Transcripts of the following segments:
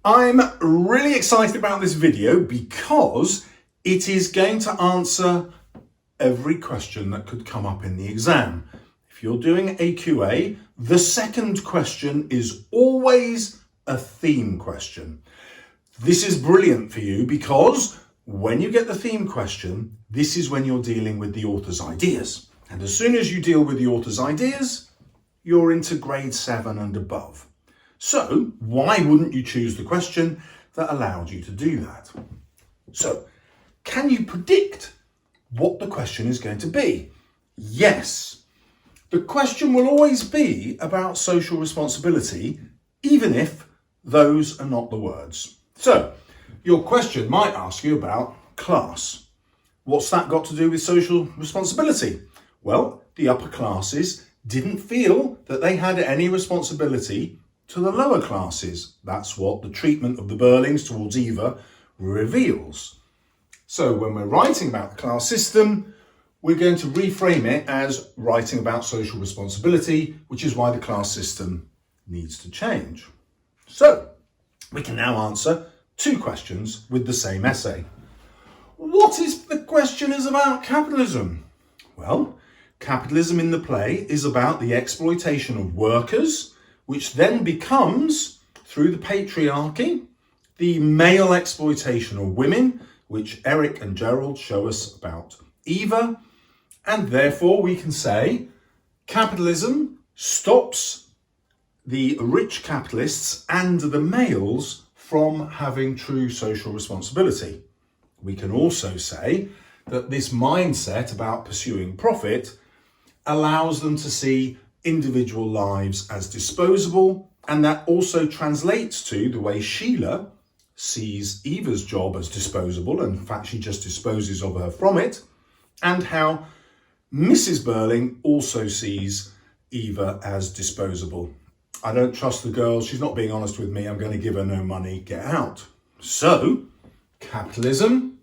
I'm really excited about this video because it is going to answer every question that could come up in the exam. If you're doing AQA, the second question is always a theme question. This is brilliant for you because when you get the theme question, this is when you're dealing with the author's ideas. And as soon as you deal with the author's ideas, you're into grade 7 and above. So why wouldn't you choose the question that allowed you to do that? So can you predict what the question is going to be? Yes. The question will always be about social responsibility, even if those are not the words. So your question might ask you about class. What's that got to do with social responsibility? Well, the upper classes didn't feel that they had any responsibility to the lower classes. That's what the treatment of the Burlings towards Eva reveals. So when we're writing about the class system, we're going to reframe it as writing about social responsibility, which is why the class system needs to change. So we can now answer 2 questions with the same essay. What is the question is about capitalism? Well, capitalism in the play is about the exploitation of workers, which then becomes, through the patriarchy, the male exploitation of women, which Eric and Gerald show us about Eva. And therefore we can say capitalism stops the rich capitalists and the males from having true social responsibility. We can also say that this mindset about pursuing profit allows them to see individual lives as disposable, and that also translates to the way Sheila sees Eva's job as disposable, and in fact she just disposes of her from it, and how Mrs. Burling also sees Eva as disposable. I don't trust the girl, she's not being honest with me, I'm going to give her no money, get out. So, capitalism,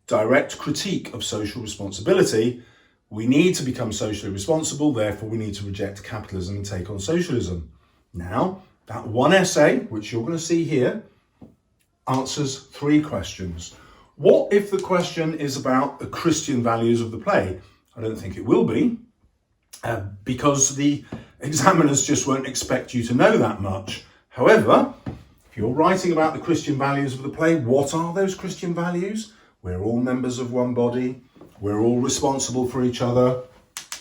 direct critique of social responsibility. We need to become socially responsible, therefore we need to reject capitalism and take on socialism. Now, that one essay, which you're going to see here, answers 3 questions. What if the question is about the Christian values of the play? I don't think it will be, because the examiners just won't expect you to know that much. However, if you're writing about the Christian values of the play, what are those Christian values? We're all members of one body. We're all responsible for each other.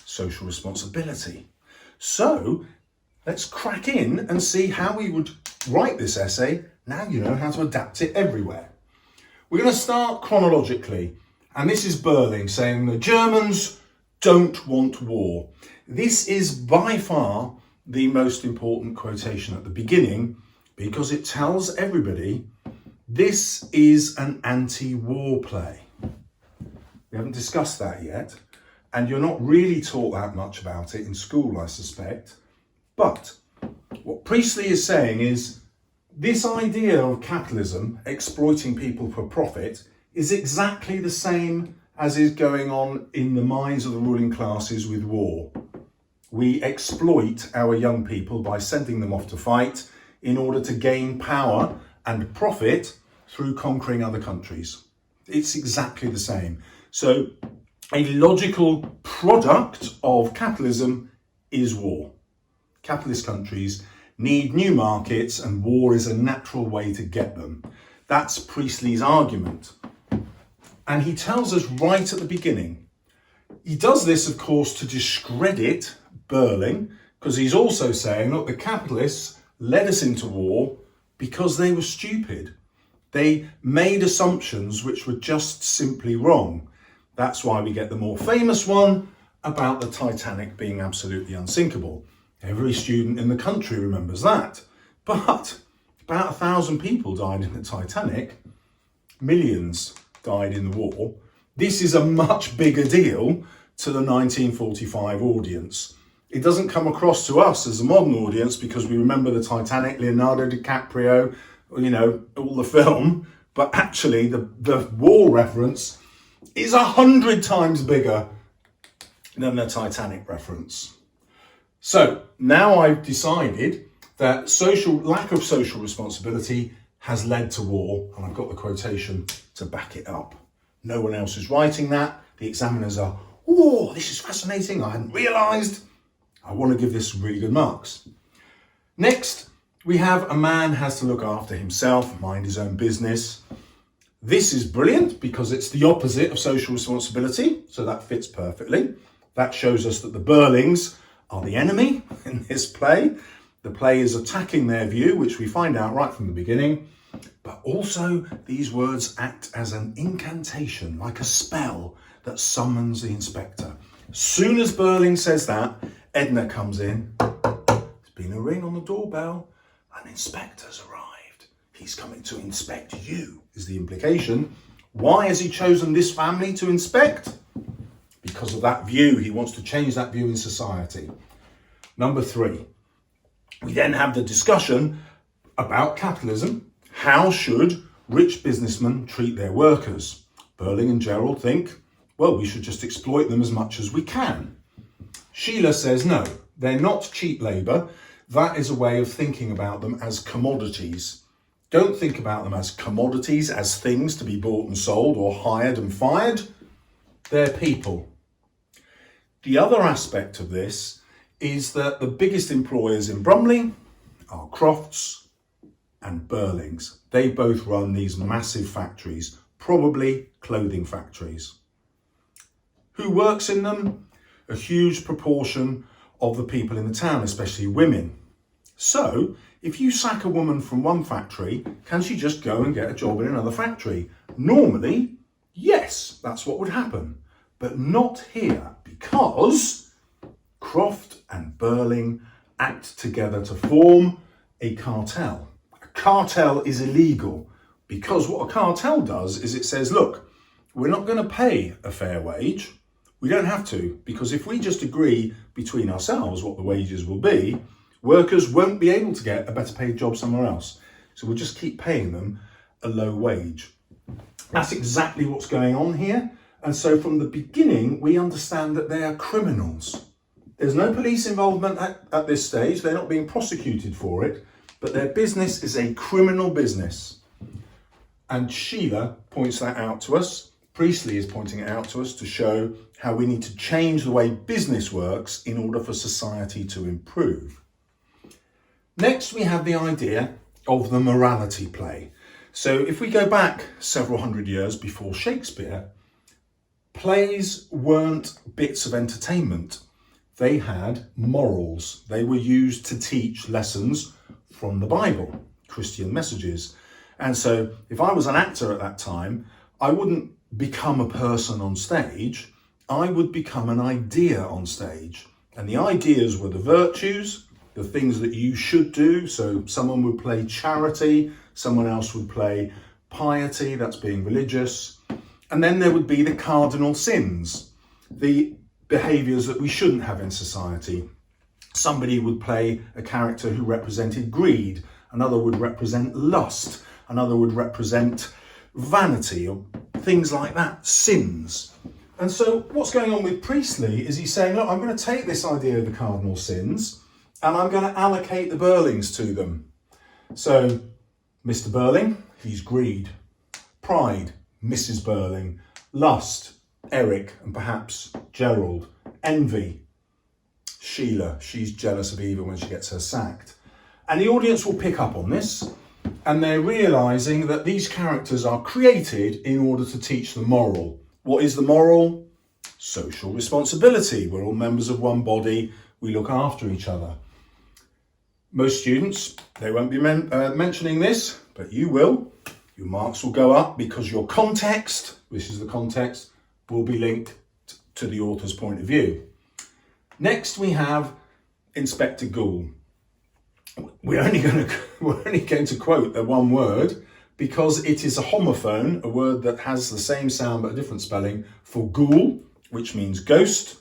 Social responsibility. So let's crack in and see how we would write this essay. Now you know how to adapt it everywhere. We're going to start chronologically. And this is Burling saying the Germans don't want war. This is by far the most important quotation at the beginning because it tells everybody this is an anti-war play. We haven't discussed that yet, and you're not really taught that much about it in school, I suspect. But what Priestley is saying is this idea of capitalism exploiting people for profit is exactly the same as is going on in the minds of the ruling classes with war. We exploit our young people by sending them off to fight in order to gain power and profit through conquering other countries. It's exactly the same. So a logical product of capitalism is war. Capitalist countries need new markets and war is a natural way to get them. That's Priestley's argument. And he tells us right at the beginning. He does this, of course, to discredit Burling, because he's also saying, look, the capitalists led us into war because they were stupid. They made assumptions which were just simply wrong. That's why we get the more famous one about the Titanic being absolutely unsinkable. Every student in the country remembers that. But about 1,000 people died in the Titanic. Millions died in the war. This is a much bigger deal to the 1945 audience. It doesn't come across to us as a modern audience because we remember the Titanic, Leonardo DiCaprio, you know, all the film. But actually the war reference is 100 times bigger than the Titanic reference. So now I've decided that lack of social responsibility has led to war, and I've got the quotation to back it up. No one else is writing that. The examiners are, oh, this is fascinating, I hadn't realised. I want to give this really good marks. Next, we have a man has to look after himself, mind his own business. This is brilliant because it's the opposite of social responsibility, so that fits perfectly. That shows us that the Burlings are the enemy in this play. The play is attacking their view, which we find out right from the beginning, but also these words act as an incantation, like a spell that summons the inspector. As soon as Burling says that, Edna comes in. There's been a ring on the doorbell. An inspector's arrived. He's coming to inspect you, is the implication. Why has he chosen this family to inspect? Because of that view. He wants to change that view in society. Number 3, we then have the discussion about capitalism. How should rich businessmen treat their workers? Burling and Gerald think, well, we should just exploit them as much as we can. Sheila says, no, they're not cheap labour. That is a way of thinking about them as commodities. Don't think about them as commodities, as things to be bought and sold or hired and fired. They're people. The other aspect of this is that the biggest employers in Brumley are Crofts and Burlings. They both run these massive factories, probably clothing factories. Who works in them? A huge proportion of the people in the town, especially women. So, if you sack a woman from one factory, can she just go and get a job in another factory? Normally, yes, that's what would happen. But not here, because Croft and Burling act together to form a cartel. A cartel is illegal because what a cartel does is it says, look, we're not going to pay a fair wage. We don't have to, because if we just agree between ourselves what the wages will be, workers won't be able to get a better paid job somewhere else. So we'll just keep paying them a low wage. That's exactly what's going on here. And so from the beginning, we understand that they are criminals. There's no police involvement at this stage. They're not being prosecuted for it, but their business is a criminal business. And Sheila points that out to us. Priestley is pointing it out to us to show how we need to change the way business works in order for society to improve. Next, we have the idea of the morality play. So if we go back several hundred years before Shakespeare, plays weren't bits of entertainment. They had morals. They were used to teach lessons from the Bible, Christian messages. And so if I was an actor at that time, I wouldn't become a person on stage. I would become an idea on stage. And the ideas were the virtues, the things that you should do. So someone would play charity, someone else would play piety, that's being religious. And then there would be the cardinal sins, the behaviours that we shouldn't have in society. Somebody would play a character who represented greed, another would represent lust, another would represent vanity, or things like that, sins. And so what's going on with Priestley is he's saying, look, I'm going to take this idea of the cardinal sins and I'm going to allocate the Burlings to them. So Mr. Burling, he's greed. Pride, Mrs. Burling. Lust, Eric and perhaps Gerald. Envy, Sheila, she's jealous of Eva when she gets her sacked. And the audience will pick up on this, and they're realising that these characters are created in order to teach the moral. What is the moral? Social responsibility. We're all members of one body, we look after each other. Most students, they won't be mentioning this, but you will. Your marks will go up because your context, this is the context, will be linked to the author's point of view. Next we have Inspector Goole. We're only going to quote the one word because it is a homophone, a word that has the same sound but a different spelling, for Goole, which means ghost.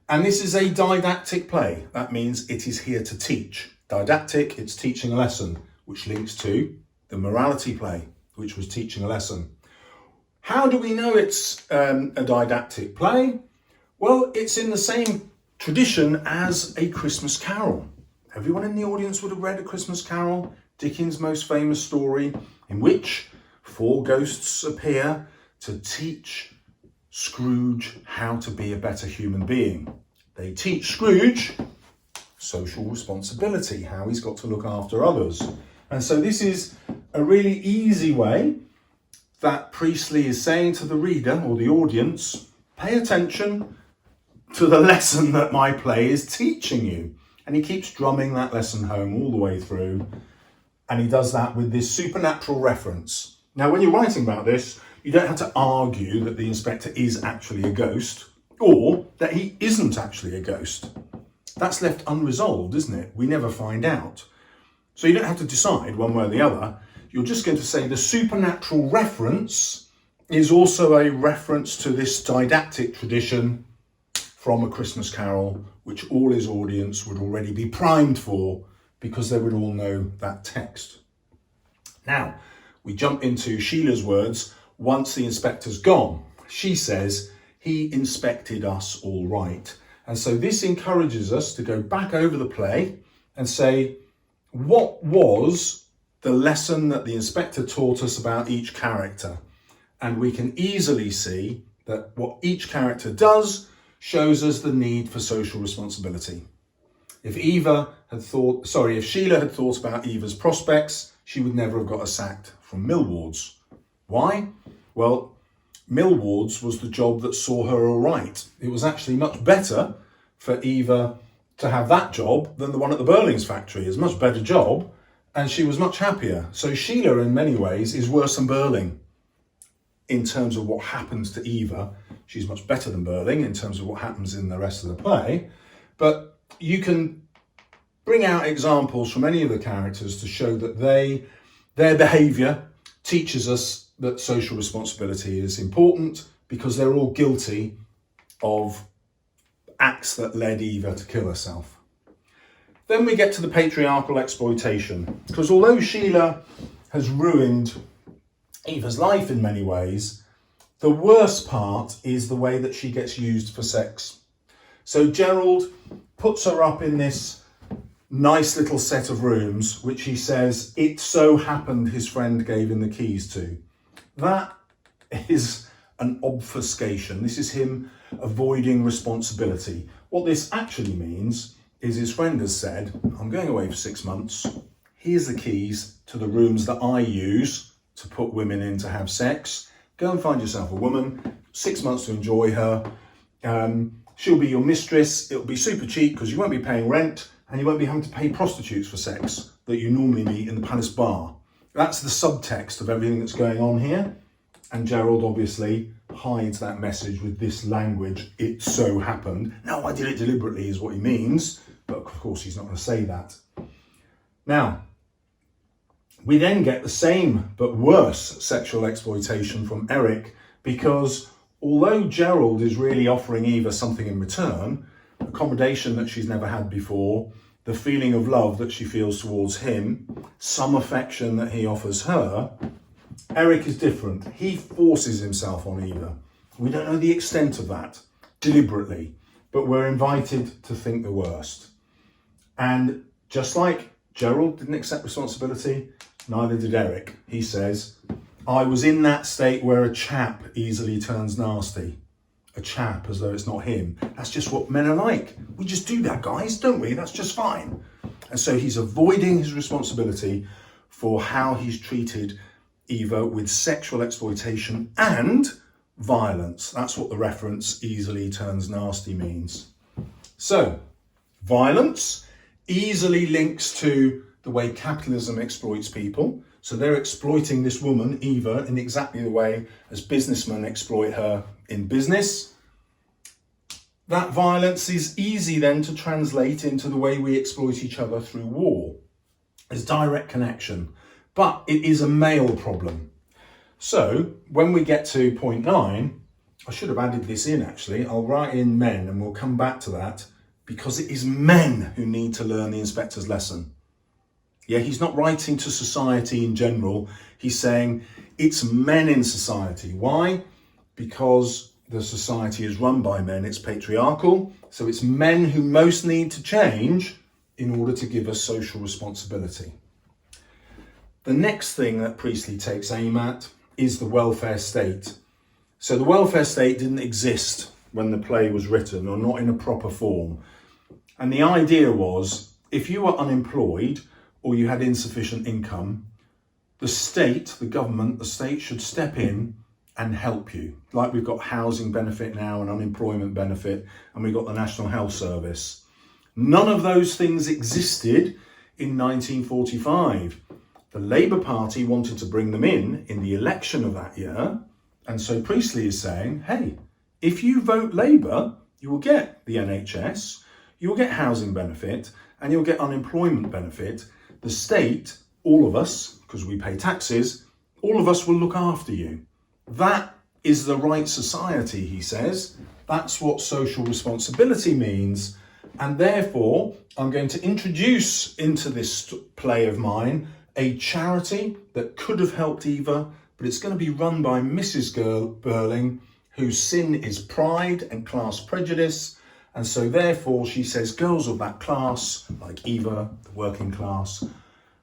And this is a didactic play. That means it is here to teach. Didactic, it's teaching a lesson, which links to the morality play, which was teaching a lesson. How do we know it's a didactic play? Well, it's in the same tradition as A Christmas Carol. Everyone in the audience would have read A Christmas Carol, Dickens' most famous story, in which 4 ghosts appear to teach Scrooge how to be a better human being. They teach Scrooge social responsibility, how he's got to look after others. And so this is a really easy way that Priestley is saying to the reader or the audience, pay attention to the lesson that my play is teaching you. And he keeps drumming that lesson home all the way through. And he does that with this supernatural reference. Now, when you're writing about this, you don't have to argue that the inspector is actually a ghost or that he isn't actually a ghost. That's left unresolved, isn't it? We never find out. So you don't have to decide one way or the other. You're just going to say the supernatural reference is also a reference to this didactic tradition from A Christmas Carol, which all his audience would already be primed for because they would all know that text. Now, we jump into Sheila's words once the inspector's gone. She says, he inspected us all right. And so this encourages us to go back over the play and say, what was the lesson that the inspector taught us about each character? And we can easily see that what each character does shows us the need for social responsibility. If Sheila had thought about Eva's prospects, she would never have got her sacked from Millwards. Why? Well, Millwards was the job that saw her all right. It was actually much better for Eva to have that job than the one at the Burling's factory. It's a much better job, and she was much happier. So Sheila, in many ways, is worse than Burling in terms of what happens to Eva. She's much better than Burling in terms of what happens in the rest of the play. But you can bring out examples from any of the characters to show that their behaviour teaches us that social responsibility is important because they're all guilty of acts that led Eva to kill herself. Then we get to the patriarchal exploitation, because although Sheila has ruined Eva's life in many ways, the worst part is the way that she gets used for sex. So Gerald puts her up in this nice little set of rooms, which he says it so happened his friend gave him the keys to. That is an obfuscation. This is him avoiding responsibility. What this actually means is his friend has said, I'm going away for 6 months. Here's the keys to the rooms that I use to put women in to have sex. Go and find yourself a woman, 6 months to enjoy her. She'll be your mistress. It'll be super cheap because you won't be paying rent and you won't be having to pay prostitutes for sex that you normally meet in the Palace Bar. That's the subtext of everything that's going on here. And Gerald obviously hides that message with this language, it so happened. No, I did it deliberately is what he means. But of course, he's not going to say that. Now, we then get the same but worse sexual exploitation from Eric, because although Gerald is really offering Eva something in return, accommodation that she's never had before, the feeling of love that she feels towards him, some affection that he offers her, Eric is different. He forces himself on Eva. We don't know the extent of that, deliberately, but we're invited to think the worst. And just like Gerald didn't accept responsibility, neither did Eric. He says, I was in that state where a chap easily turns nasty. A chap, as though it's not him. That's just what men are like. We just do that, guys, don't we? That's just fine. And so he's avoiding his responsibility for how he's treated Eva with sexual exploitation and violence. That's what the reference easily turns nasty means. So, violence easily links to the way capitalism exploits people. So they're exploiting this woman, Eva, in exactly the way as businessmen exploit her in business. That violence is easy then to translate into the way we exploit each other through war. There's direct connection, but it is a male problem. So when we get to point 9, I should have added this in actually. I'll write in men and we'll come back to that, because it is men who need to learn the inspector's lesson. Yeah, he's not writing to society in general. He's saying it's men in society. Why? Because the society is run by men. It's patriarchal. So it's men who most need to change in order to give us social responsibility. The next thing that Priestley takes aim at is the welfare state. So the welfare state didn't exist when the play was written, or not in a proper form. And the idea was, if you were unemployed or you had insufficient income, the state, the government, the state should step in and help you. Like we've got housing benefit now and unemployment benefit, and we've got the National Health Service. None of those things existed in 1945. The Labour Party wanted to bring them in the election of that year. And so Priestley is saying, hey, if you vote Labour, you will get the NHS, you will get housing benefit, and you'll get unemployment benefit. The state, all of us, because we pay taxes, all of us will look after you. That is the right society, he says. That's what social responsibility means. And therefore, I'm going to introduce into this play of mine a charity that could have helped Eva, but it's going to be run by Mrs. Burling, whose sin is pride and class prejudice. And so therefore, she says girls of that class, like Eva, the working class,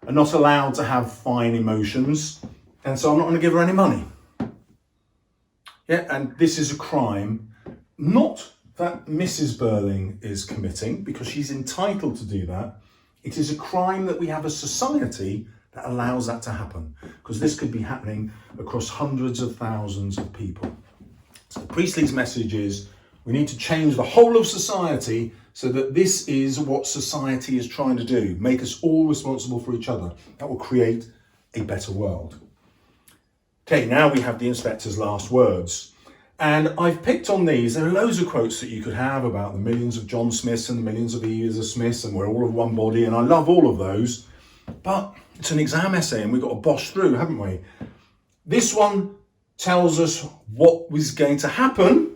are not allowed to have fine emotions. And so I'm not going to give her any money. Yeah, and this is a crime, not that Mrs. Burling is committing, because she's entitled to do that. It is a crime that we have a society that allows that to happen, because this could be happening across hundreds of thousands of people. So Priestley's message is we need to change the whole of society so that this is what society is trying to do, make us all responsible for each other. That will create a better world. Okay, now we have the inspector's last words. And I've picked on these. There are loads of quotes that you could have about the millions of John Smiths and the millions of Eva Smiths, and we're all of one body, and I love all of those. But it's an exam essay and we've got to bosh through, haven't we? This one tells us what was going to happen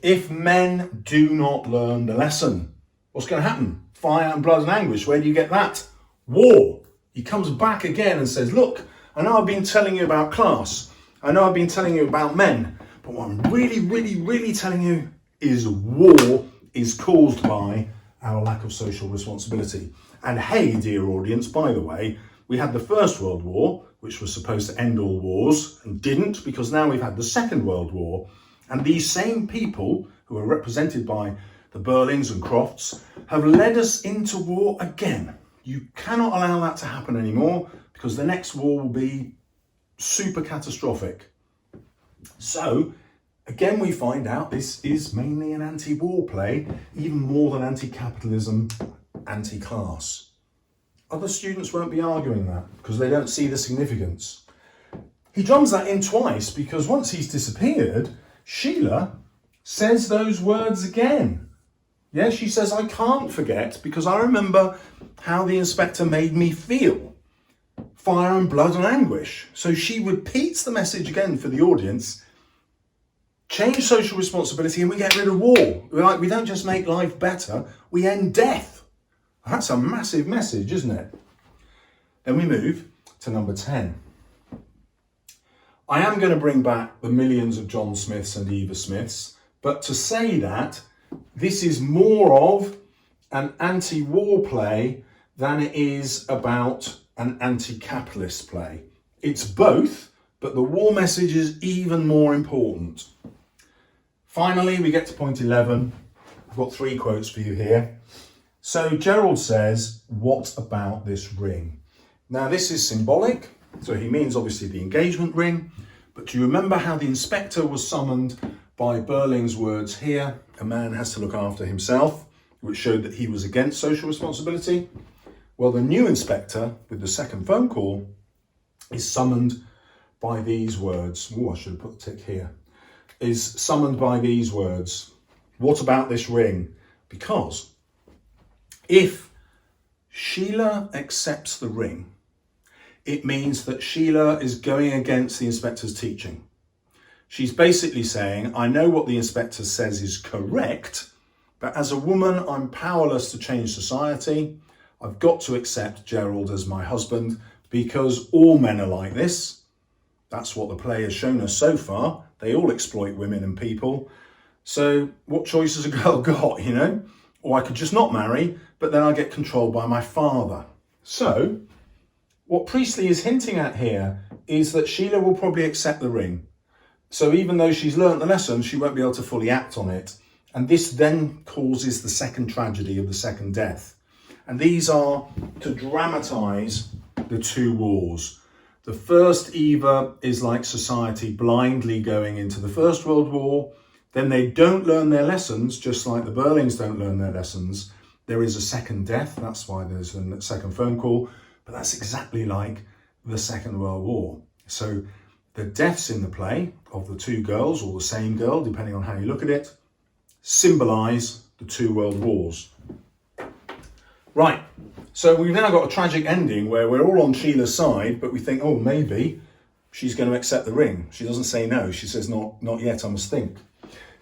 if men do not learn the lesson. What's going to happen? Fire and blood and anguish. Where do you get that? War. He comes back again and says, look, I know I've been telling you about class. I know I've been telling you about men. But what I'm really telling you is war is caused by our lack of social responsibility. And hey, dear audience, by the way, we had the First World War, which was supposed to end all wars, and didn't, because now we've had the Second World War. And these same people, who are represented by the Burlings and Crofts, have led us into war again. You cannot allow that to happen anymore, because the next war will be super catastrophic. So, again, we find out this is mainly an anti-war play, even more than anti-capitalism, anti-class. Other students won't be arguing that because they don't see the significance. He drums that in twice because once he's disappeared, Sheila says those words again. Yeah, she says, I can't forget because I remember how the inspector made me feel. Fire and blood and anguish. So she repeats the message again for the audience. Change social responsibility and we get rid of war. We don't just make life better, we end death. That's a massive message, isn't it? Then we move to number 10. I am going to bring back the millions of John Smiths and Eva Smiths, but to say that this is more of an anti-war play than it is about an anti-capitalist play. It's both, but the war message is even more important. Finally, we get to point 11. I've got 3 quotes for you here. So Gerald says, what about this ring? Now this is symbolic, so he means obviously the engagement ring, but do you remember how the inspector was summoned by Burling's words here? A man has to look after himself, which showed that he was against social responsibility. Well, the new inspector, with the second phone call, is summoned by these words. Oh, I should have put the tick here. Is summoned by these words. What about this ring? Because if Sheila accepts the ring, it means that Sheila is going against the inspector's teaching. She's basically saying, I know what the inspector says is correct, but as a woman, I'm powerless to change society. I've got to accept Gerald as my husband because all men are like this. That's what the play has shown us so far. They all exploit women and people. So what choice has a girl got, or I could just not marry, but then I get controlled by my father. So what Priestley is hinting at here is that Sheila will probably accept the ring. So even though she's learnt the lesson, she won't be able to fully act on it. And this then causes the second tragedy of the second death. And these are to dramatise the two wars. The first Eva is like society blindly going into the First World War. Then they don't learn their lessons, just like the Burlings don't learn their lessons. There is a second death. That's why there's a second phone call. But that's exactly like the Second World War. So the deaths in the play of the two girls, or the same girl, depending on how you look at it, symbolise the two world wars. Right, so we've now got a tragic ending where we're all on Sheila's side, but we think, oh, maybe she's going to accept the ring. She doesn't say no. She says, not yet, I must think.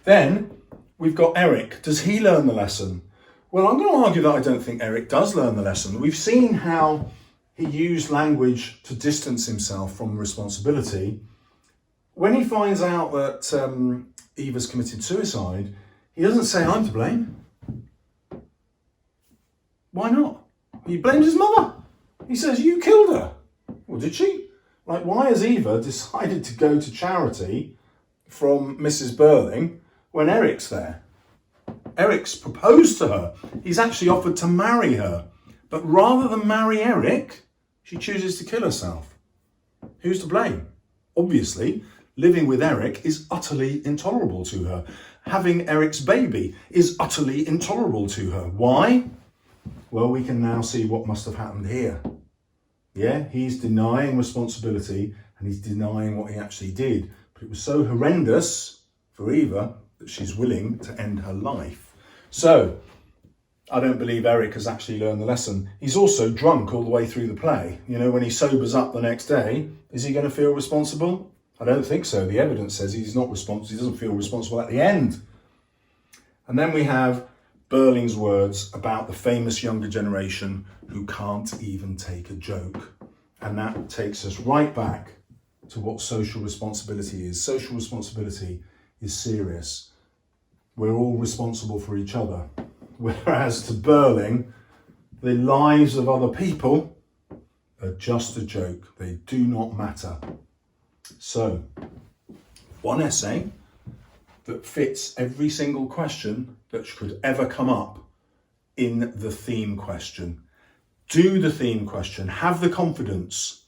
Then we've got Eric. Does he learn the lesson? Well, I'm going to argue that I don't think Eric does learn the lesson. We've seen how he used language to distance himself from responsibility. When he finds out that Eva's committed suicide, he doesn't say, I'm to blame. Why not? He blames his mother. He says, you killed her. Well, did she? Like, why has Eva decided to go to charity from Mrs. Burling when Eric's there? Eric's proposed to her. He's actually offered to marry her. But rather than marry Eric, she chooses to kill herself. Who's to blame? Obviously, living with Eric is utterly intolerable to her. Having Eric's baby is utterly intolerable to her. Why? Well, we can now see what must have happened here. Yeah, he's denying responsibility and he's denying what he actually did. But it was so horrendous for Eva that she's willing to end her life. So, I don't believe Eric has actually learned the lesson. He's also drunk all the way through the play. You know, when he sobers up the next day, is he going to feel responsible? I don't think so. The evidence says he's not responsible. He doesn't feel responsible at the end. And then we have Burling's words about the famous younger generation who can't even take a joke. And that takes us right back to what social responsibility is. Social responsibility is serious. We're all responsible for each other. Whereas to Burling, the lives of other people are just a joke. They do not matter. So, one essay that fits every single question that could ever come up in the theme question. Do the theme question, have the confidence.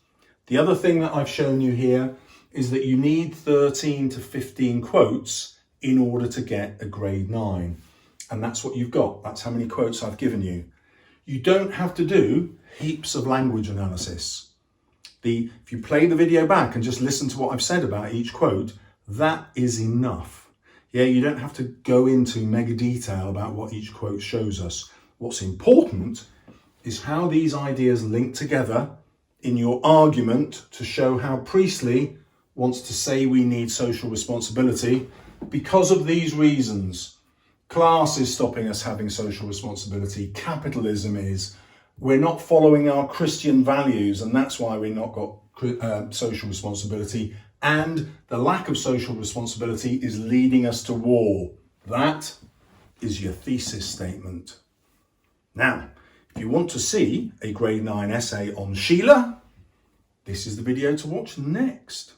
The other thing that I've shown you here is that you need 13 to 15 quotes in order to get a grade 9. And that's what you've got. That's how many quotes I've given you. You don't have to do heaps of language analysis. If you play the video back and just listen to what I've said about each quote, that is enough. Yeah, you don't have to go into mega detail about what each quote shows us. What's important is how these ideas link together in your argument to show how Priestley wants to say we need social responsibility because of these reasons. Class is stopping us having social responsibility. Capitalism is. We're not following our Christian values, and that's why we've not got social responsibility. And the lack of social responsibility is leading us to war. That is your thesis statement. Now, if you want to see a grade 9 essay on Sheila, this is the video to watch next.